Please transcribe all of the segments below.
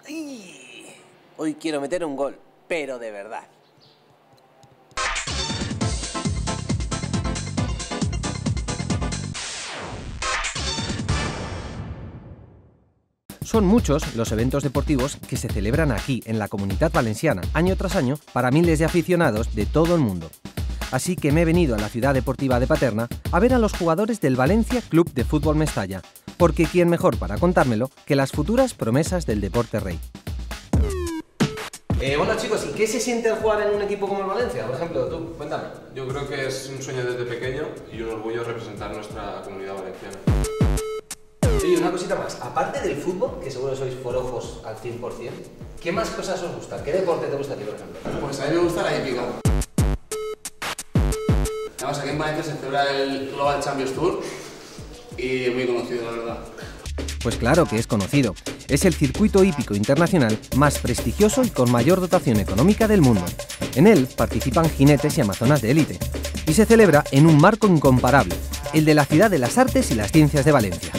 ¡Ay! Hoy quiero meter un gol, pero de verdad. Son muchos los eventos deportivos que se celebran aquí, en la Comunitat Valenciana, año tras año, para miles de aficionados de todo el mundo. Así que me he venido a la ciudad deportiva de Paterna a ver a los jugadores del Valencia Club de Fútbol Mestalla, porque quién mejor para contármelo que las futuras promesas del deporte rey. Bueno chicos, ¿y qué se siente al jugar en un equipo como el Valencia? Por ejemplo, tú, cuéntame. Yo creo que es un sueño desde pequeño y un orgullo representar nuestra comunidad valenciana. Y una cosita más, aparte del fútbol, que seguro sois forofos al 100%, ¿qué más cosas os gustan? ¿Qué deporte te gusta a ti, por ejemplo? Pues a mí me gusta la hípica. Además, aquí en Valencia se celebra el Global Champions Tour y es muy conocido, la verdad. Pues claro que es conocido. Es el circuito hípico internacional más prestigioso y con mayor dotación económica del mundo. En él participan jinetes y amazonas de élite. Y se celebra en un marco incomparable, el de la Ciudad de las Artes y las Ciencias de Valencia.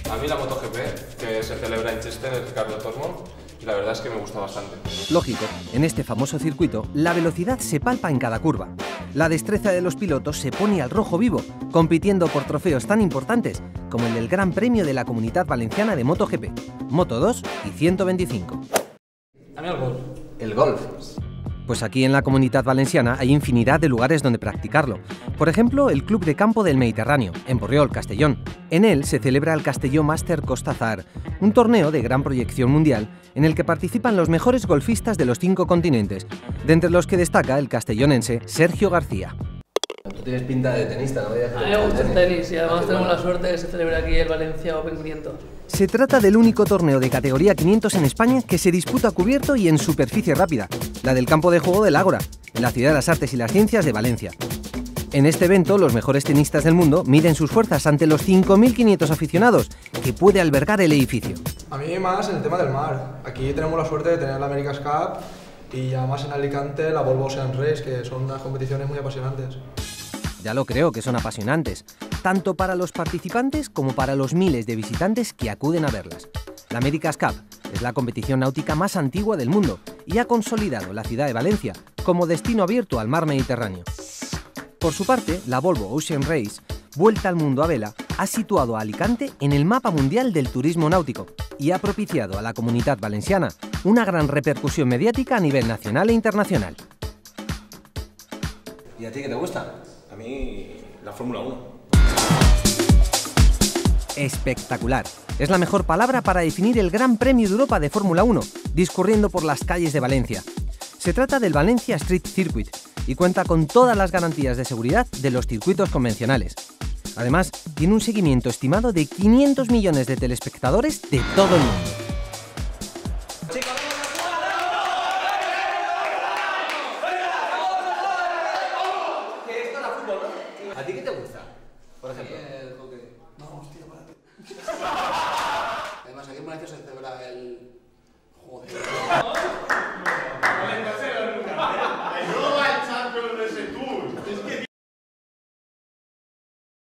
A mí la MotoGP, que se celebra en Cheste, en el Ricardo Tormo, y la verdad es que me gusta bastante. Lógico, en este famoso circuito, la velocidad se palpa en cada curva. La destreza de los pilotos se pone al rojo vivo, compitiendo por trofeos tan importantes como el del Gran Premio de la Comunitat Valenciana de MotoGP, Moto2 y 125. A mí el golf. ¿El golf? Pues aquí en la Comunitat Valenciana hay infinidad de lugares donde practicarlo. Por ejemplo, el Club de Campo del Mediterráneo, en Borriol, Castellón. En él se celebra el Castelló Master Costa Azahar, un torneo de gran proyección mundial en el que participan los mejores golfistas de los 5 continentes, de entre los que destaca el castellonense Sergio García. Tú tienes pinta de tenista, ¿no? A mí me gusta el tenis y además tenemos la suerte de que se celebra aquí el Valencia Open 500. Se trata del único torneo de categoría 500 en España que se disputa a cubierto y en superficie rápida, la del campo de juego del Ágora, en la Ciudad de las Artes y las Ciencias de Valencia. En este evento, los mejores tenistas del mundo miden sus fuerzas ante los 5.500 aficionados que puede albergar el edificio. A mí más en el tema del mar. Aquí tenemos la suerte de tener la America's Cup y además en Alicante la Volvo Ocean Race, que son unas competiciones muy apasionantes. Ya lo creo que son apasionantes, tanto para los participantes como para los miles de visitantes que acuden a verlas. La America's Cup es la competición náutica más antigua del mundo y ha consolidado la ciudad de Valencia como destino abierto al mar Mediterráneo. Por su parte, la Volvo Ocean Race, vuelta al mundo a vela, ha situado a Alicante en el mapa mundial del turismo náutico y ha propiciado a la Comunitat Valenciana una gran repercusión mediática a nivel nacional e internacional. ¿Y a ti qué te gusta? A mí, la Fórmula 1. Espectacular. Es la mejor palabra para definir el Gran Premio de Europa de Fórmula 1, discurriendo por las calles de Valencia. Se trata del Valencia Street Circuit y cuenta con todas las garantías de seguridad de los circuitos convencionales. Además, tiene un seguimiento estimado de 500 millones de telespectadores de todo el mundo. ¿A ti qué te gusta? Por ejemplo. El hockey. No, hostia, párate. Además, aquí en Valencia se celebra el... Joder.